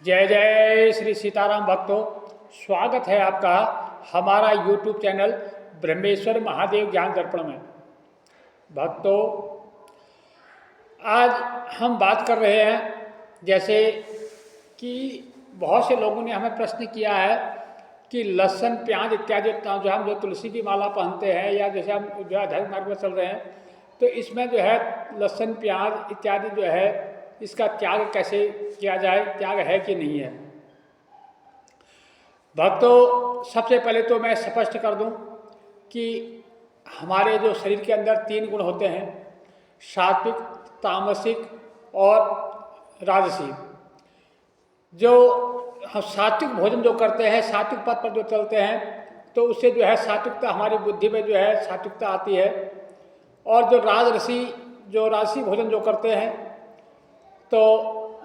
जय जय श्री सीताराम भक्तों, स्वागत है आपका हमारा YouTube चैनल ब्रह्मेश्वर महादेव ज्ञान दर्पण में। भक्तों, आज हम बात कर रहे हैं जैसे कि बहुत से लोगों ने हमें प्रश्न किया है कि लहसुन प्याज इत्यादि जो हम जो तुलसी की माला पहनते हैं या जैसे हम जो है धर्म मार्ग में चल रहे हैं, तो इसमें जो है लहसुन प्याज इत्यादि जो है इसका त्याग कैसे किया जाए, त्याग है कि नहीं है। भक्तों, सबसे पहले तो मैं स्पष्ट कर दूं कि हमारे जो शरीर के अंदर 3 गुण होते हैं, सात्विक, तामसिक और राजसी। जो हम सात्विक भोजन जो करते हैं, सात्विक पथ पर जो चलते हैं, तो उससे जो है सात्विकता हमारी बुद्धि में जो है सात्विकता आती है। और जो राजसी भोजन जो करते हैं, तो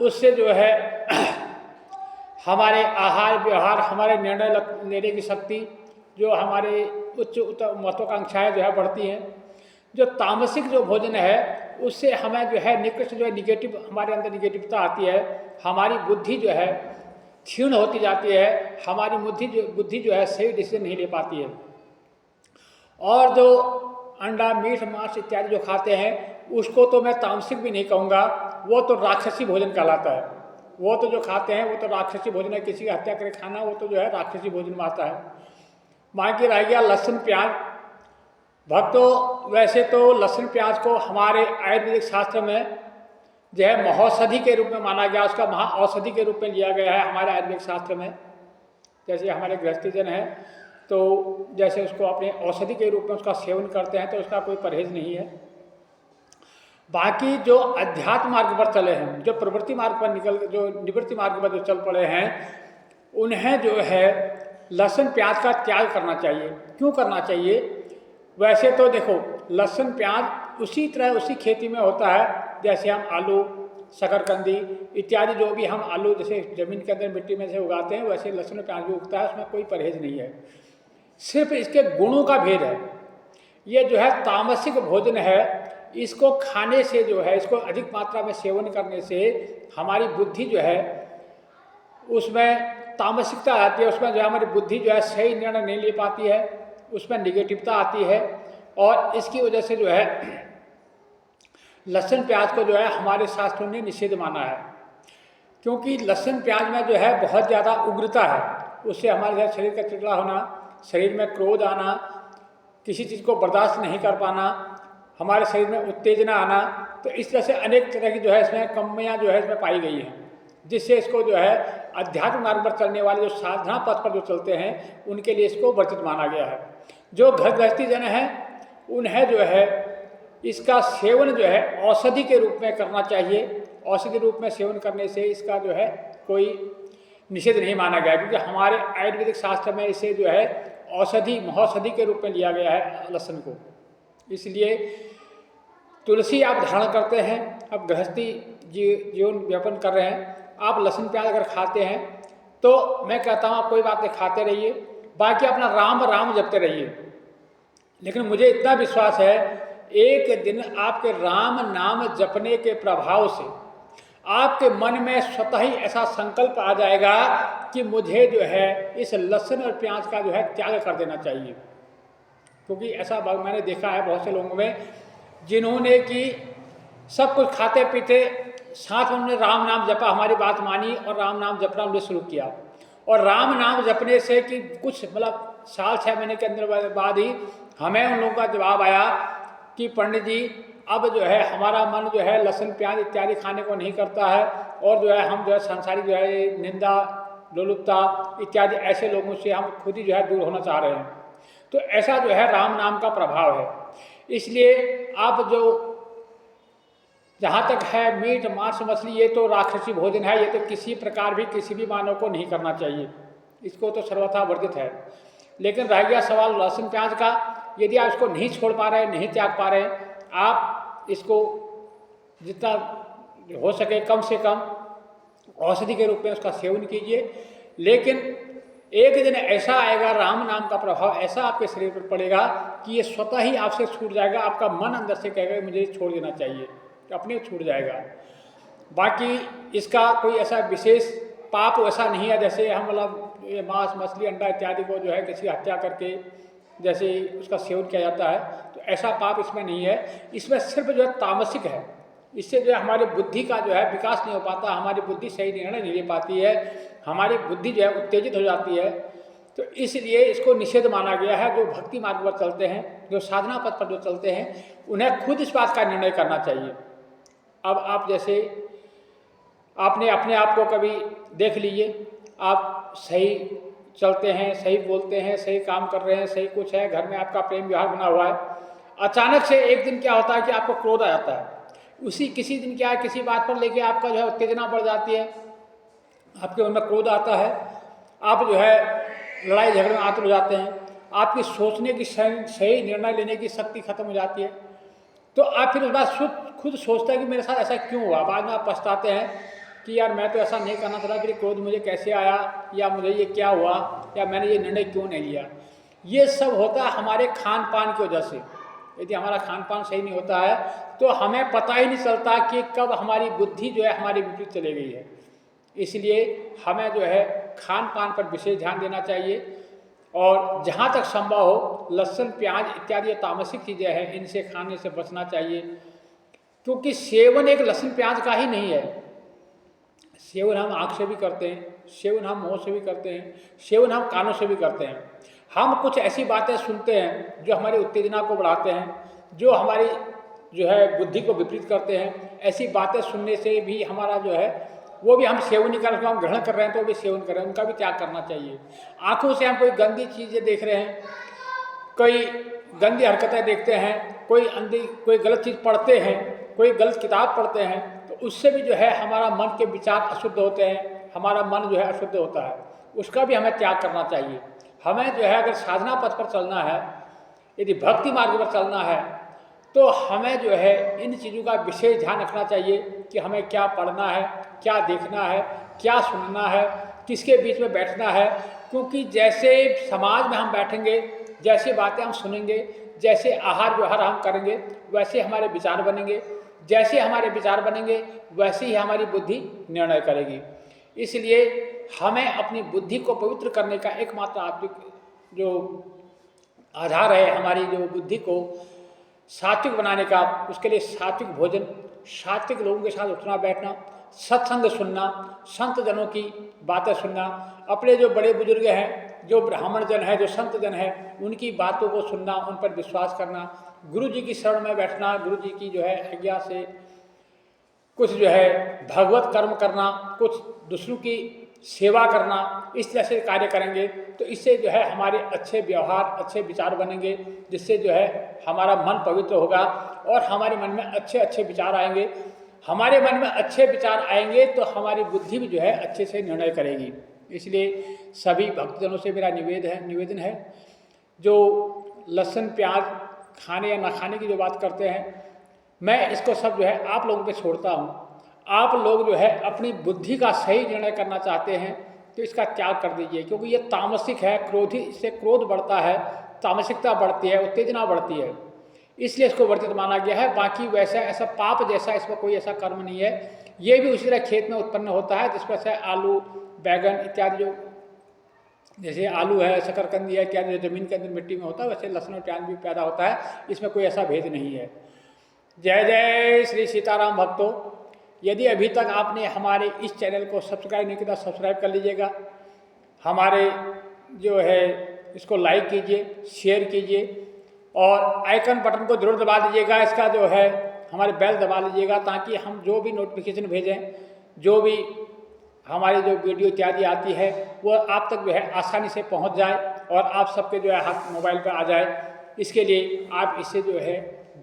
उससे जो है हमारे आहार व्यवहार, हमारे निर्णय लेने की शक्ति, जो हमारे उच्च महत्वाकांक्षाएँ जो है बढ़ती हैं। जो तामसिक जो भोजन है उससे हमें जो है निकृष्ट जो है निगेटिव, हमारे अंदर निगेटिवता आती है, हमारी बुद्धि जो है क्षीण होती जाती है, हमारी बुद्धि जो है सही डिसीजन नहीं ले पाती है। और जो अंडा, मीट, मांस इत्यादि जो खाते हैं उसको तो मैं तामसिक भी नहीं कहूँगा, वो तो राक्षसी भोजन कहलाता है। वो तो जो खाते हैं वो तो राक्षसी भोजन है, किसी की हत्या करके खाना वो तो जो है राक्षसी भोजन में आता है। बाकी रह गया लहसुन प्याज। भक्तों, वैसे तो लहसुन प्याज को हमारे आयुर्वेदिक शास्त्र में जो है महौषधि के रूप में माना गया, उसका महाऔषधि के रूप में लिया गया है हमारे आयुर्वेदिक शास्त्र में। जैसे हमारे गृहस्थीजन है तो जैसे उसको अपने औषधि के रूप में उसका सेवन करते हैं, तो उसका कोई परहेज नहीं है। बाकी जो अध्यात्म मार्ग पर चले हैं, जो प्रवृत्ति मार्ग पर जो निवृत्ति मार्ग पर जो चल पड़े हैं, उन्हें जो है लहसुन प्याज का त्याग करना चाहिए। क्यों करना चाहिए? वैसे तो देखो, लहसुन प्याज उसी तरह उसी खेती में होता है जैसे हम आलू, शकरकंदी इत्यादि जो भी हम आलू जैसे ज़मीन के अंदर मिट्टी में से उगाते हैं, वैसे लहसुन प्याज भी उगता है, उसमें कोई परहेज नहीं है। सिर्फ इसके गुणों का भेद है। ये जो है तामसिक भोजन है, इसको खाने से जो है, इसको अधिक मात्रा में सेवन करने से हमारी बुद्धि जो है उसमें तामसिकता आती है, उसमें जो है हमारी बुद्धि जो है सही निर्णय नहीं ले पाती है, उसमें निगेटिवता आती है। और इसकी वजह से जो है लहसुन प्याज को जो है हमारे शास्त्रों ने निषेध माना है, क्योंकि लहसुन प्याज में जो है बहुत ज़्यादा उग्रता है। उससे हमारे शरीर का चिड़चिड़ा होना, शरीर में क्रोध आना, किसी चीज़ को बर्दाश्त नहीं कर पाना, हमारे शरीर में उत्तेजना आना, तो इस तरह से अनेक तरह की जो है इसमें कमियाँ जो है इसमें पाई गई हैं, जिससे इसको जो है अध्यात्म मार्ग पर चलने वाले जो साधना पथ पर जो चलते हैं उनके लिए इसको वर्जित माना गया है। जो गृहस्थी जन हैं उन्हें जो है इसका सेवन जो है औषधि के रूप में करना चाहिए। औषधि रूप में सेवन करने से इसका जो है कोई निषेध नहीं माना गया, क्योंकि हमारे आयुर्वेदिक शास्त्र में इसे जो है महौषधि के रूप में लिया गया है लहसुन को। इसलिए तुलसी आप धारण करते हैं, अब गृहस्थी जीवन व्यापन कर रहे हैं, आप लहसुन प्याज अगर खाते हैं तो मैं कहता हूँ आप कोई बात नहीं, खाते रहिए, बाकी अपना राम राम जपते रहिए। लेकिन मुझे इतना विश्वास है, एक दिन आपके राम नाम जपने के प्रभाव से आपके मन में स्वतः ही ऐसा संकल्प आ जाएगा कि मुझे जो है इस लहसुन और प्याज का जो है त्याग कर देना चाहिए। क्योंकि ऐसा मैंने देखा है बहुत से लोगों में, जिन्होंने कि सब कुछ खाते पीते साथ में उन्होंने राम नाम जपा, हमारी बात मानी और राम नाम जपना उन्होंने शुरू किया। और राम नाम जपने से कि कुछ मतलब साल 6 महीने के अंदर बाद ही हमें उन लोगों का जवाब आया कि पंडित जी अब जो है हमारा मन जो है लहसुन प्याज इत्यादि खाने को नहीं करता है, और जो है हम जो है सांसारिक जो है निंदा, लोलुपता इत्यादि ऐसे लोगों से हम खुद ही जो है दूर होना चाह रहे हैं। तो ऐसा जो है राम नाम का प्रभाव है। इसलिए आप जो जहाँ तक है मीट, मांस, मछली, ये तो राक्षसी भोजन है, ये तो किसी प्रकार भी किसी भी मानव को नहीं करना चाहिए, इसको तो सर्वथा वर्जित है। लेकिन रह गया सवाल लहसुन प्याज का, यदि आप इसको नहीं छोड़ पा रहे, नहीं त्याग पा रहे, आप इसको जितना हो सके कम से कम औषधि के रूप में उसका सेवन कीजिए। लेकिन एक दिन ऐसा आएगा, राम नाम का प्रभाव ऐसा आपके शरीर पर पड़ेगा कि ये स्वतः ही आपसे छूट जाएगा। आपका मन अंदर से कहेगा मुझे छोड़ देना चाहिए, अपने छूट जाएगा। बाकी इसका कोई ऐसा विशेष पाप वैसा नहीं है जैसे हम मतलब ये मांस मछली अंडा इत्यादि को जो है किसी हत्या करके जैसे उसका सेवन किया जाता है, तो ऐसा पाप इसमें नहीं है। इसमें सिर्फ जो है तामसिक है, इससे जो है हमारी बुद्धि का जो है विकास नहीं हो पाता, हमारी बुद्धि सही निर्णय नहीं ले पाती है, हमारी बुद्धि जो है उत्तेजित हो जाती है। तो इसलिए इसको निषेध माना गया है। जो भक्ति मार्ग पर चलते हैं, जो साधना पथ पर जो चलते हैं, उन्हें खुद इस बात का निर्णय करना चाहिए। अब आप जैसे आपने अपने आप को कभी देख लीजिए, आप सही चलते हैं, सही बोलते हैं, सही काम कर रहे हैं, सही कुछ है, घर में आपका प्रेम व्यवहार बना हुआ है, अचानक से एक दिन क्या होता है कि आपको क्रोध आ जाता है। उसी किसी दिन क्या है, किसी बात पर लेके आपका जो है उत्तेजना बढ़ जाती है, आपके मन में क्रोध आता है, आप जो है लड़ाई झगड़े में आतुर हो जाते हैं, आपकी सोचने की सही निर्णय लेने की शक्ति खत्म हो जाती है। तो आप फिर उस बात खुद सोचते हैं कि मेरे साथ ऐसा क्यों हुआ। बाद में आप पछताते हैं कि यार मैं तो ऐसा नहीं करना चाहता, फिर क्रोध मुझे कैसे आया, या मुझे ये क्या हुआ, या मैंने ये निर्णय क्यों नहीं लिया। ये सब होता है हमारे खान पान की वजह से। यदि हमारा खान पान सही नहीं होता है तो हमें पता ही नहीं चलता कि कब हमारी बुद्धि जो है हमारी विपरीत चली गई है। इसलिए हमें जो है खान पान पर विशेष ध्यान देना चाहिए, और जहाँ तक संभव हो लहसुन प्याज इत्यादि तामसिक चीज़ें हैं, इनसे खाने से बचना चाहिए। क्योंकि सेवन एक लहसुन प्याज का ही नहीं है, सेवन हम आँख से भी करते हैं, सेवन हम मुँह से भी करते हैं, सेवन हम कानों से भी करते हैं। हम कुछ ऐसी बातें सुनते हैं जो हमारी उत्तेजना को बढ़ाते हैं, जो हमारी जो है बुद्धि को विपरीत करते हैं। ऐसी बातें सुनने से भी हमारा जो है वो भी हम सेवन नहीं कर रहे हैं, हम ग्रहण कर रहे हैं तो वो भी सेवन कर रहे हैं, उनका भी त्याग करना चाहिए। आँखों से हम कोई गंदी चीज़ें देख रहे हैं, कोई गंदी हरकतें देखते हैं, कोई गलत चीज़ पढ़ते हैं, कोई गलत किताब पढ़ते हैं, तो उससे भी जो है हमारा मन के विचार अशुद्ध होते हैं, हमारा मन जो है अशुद्ध होता है, उसका भी हमें त्याग करना चाहिए। हमें जो है अगर साधना पथ पर चलना है, यदि भक्ति मार्ग पर चलना है, तो हमें जो है इन चीज़ों का विशेष ध्यान रखना चाहिए कि हमें क्या पढ़ना है, क्या देखना है, क्या सुनना है, किसके बीच में बैठना है। क्योंकि जैसे समाज में हम बैठेंगे, जैसी बातें हम सुनेंगे, जैसे आहार व्यवहार हम करेंगे, वैसे हमारे विचार बनेंगे, जैसे हमारे विचार बनेंगे वैसे ही हमारी बुद्धि निर्णय करेगी। इसलिए हमें अपनी बुद्धि को पवित्र करने का एकमात्र आत्मिक जो आधार है, हमारी जो बुद्धि को सात्विक बनाने का, उसके लिए सात्विक भोजन, सात्विक लोगों के साथ उठना बैठना, सत्संग सुनना, संत जनों की बातें सुनना, अपने जो बड़े बुजुर्ग हैं, जो ब्राह्मण जन है, जो संत जन है, उनकी बातों को सुनना, उन पर विश्वास करना, गुरु जी की शरण में बैठना, गुरु जी की जो है आज्ञा से कुछ जो है भगवत कर्म करना, कुछ दूसरों की सेवा करना, इस तरह से कार्य करेंगे तो इससे जो है हमारे अच्छे व्यवहार, अच्छे विचार बनेंगे, जिससे जो है हमारा मन पवित्र होगा और हमारे मन में अच्छे अच्छे विचार आएंगे। हमारे मन में अच्छे विचार आएंगे तो हमारी बुद्धि भी जो है अच्छे से निर्णय करेगी। इसलिए सभी भक्तजनों से मेरा निवेदन है, जो लहसुन प्याज खाने या ना खाने की जो बात करते हैं, मैं इसको सब जो है आप लोगों पे छोड़ता हूँ। आप लोग जो है अपनी बुद्धि का सही निर्णय करना चाहते हैं तो इसका त्याग कर दीजिए, क्योंकि ये तामसिक है, क्रोधी, इससे क्रोध बढ़ता है, तामसिकता बढ़ती है, उत्तेजना बढ़ती है, इसलिए इसको वर्जित माना गया है। बाकी वैसा ऐसा पाप जैसा इसमें कोई ऐसा कर्म नहीं है। ये भी उसी तरह खेत में उत्पन्न होता है, जिसमें से आलू, बैगन इत्यादि, जो जैसे आलू है, शकरकंदी है इत्यादि, जो जमीन के अंदर मिट्टी में होता है, वैसे लहसुन और प्याज भी पैदा होता है, इसमें कोई ऐसा भेद नहीं है। जय जय श्री सीताराम भक्तों। यदि अभी तक आपने हमारे इस चैनल को सब्सक्राइब नहीं किया, सब्सक्राइब कर लीजिएगा। हमारे जो है इसको लाइक कीजिए, शेयर कीजिए और आइकन बटन को जरूर दबा दीजिएगा। इसका जो है हमारे बेल दबा लीजिएगा, ताकि हम जो भी नोटिफिकेशन भेजें, जो भी हमारी जो वीडियो इत्यादि आती है, वो आप तक जो है आसानी से पहुंच जाए और आप सबके जो है हाथ मोबाइल पर आ जाए। इसके लिए आप इसे जो है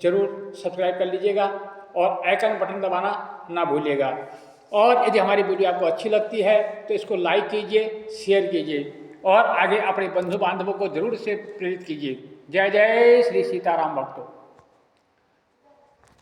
ज़रूर सब्सक्राइब कर लीजिएगा और आइकन बटन दबाना ना भूलिएगा। और यदि हमारी वीडियो आपको अच्छी लगती है तो इसको लाइक कीजिए, शेयर कीजिए और आगे अपने बंधु बांधवों को जरूर से प्रेरित कीजिए। जय जय श्री सीताराम भक्तों।